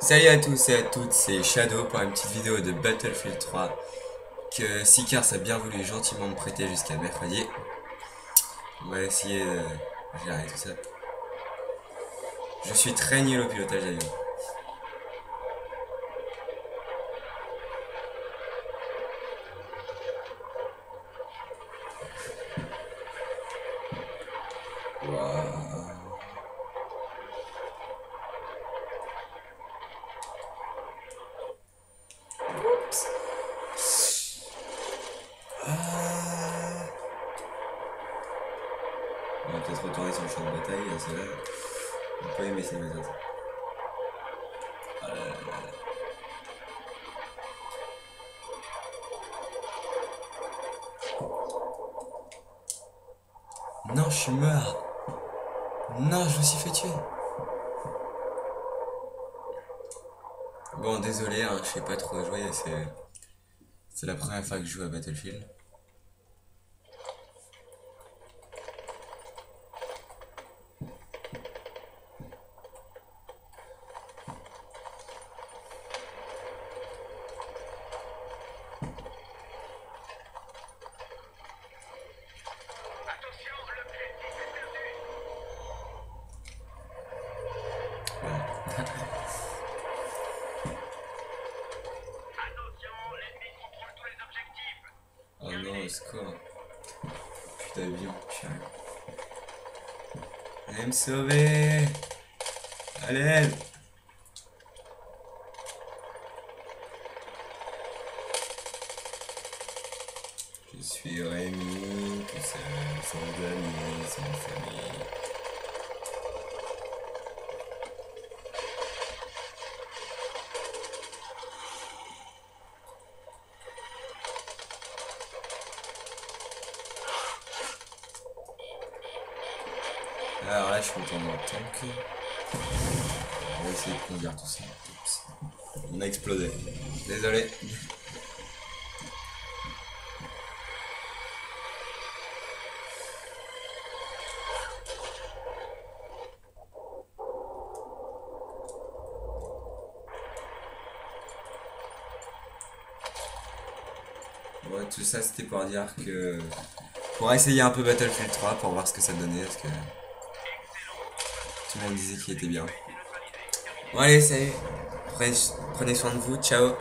Salut à tous et à toutes, c'est Shadow pour une petite vidéo de Battlefield 3 que Sicars a bien voulu gentiment me prêter jusqu'à mercredi. On va essayer de gérer tout ça. Je suis très nul au pilotage d'avion. Waouh. Ah. On va peut-être retourner sur le champ de bataille, c'est là. On peut aimer ces méthodes. Ah là là là là. Non, je suis mort. Non, je me suis fait tuer. Bon, désolé, hein, je sais pas trop jouer, c'est la première fois que je joue à Battlefield. Oh non, au score. Putain, d'avion, putain. Allez me sauver. Allez. Je suis Rémi, tout seul, sans amis, sans famille. Alors là, je suis content de mon tank. On va essayer de conduire tout ça. Oups. On a explosé. Désolé. Ouais, tout ça c'était pour dire que... Pour essayer un peu Battlefield 3 pour voir ce que ça donnait parce que tout le monde disait qu'il était bien. Bon allez, salut. Prenez soin de vous, ciao.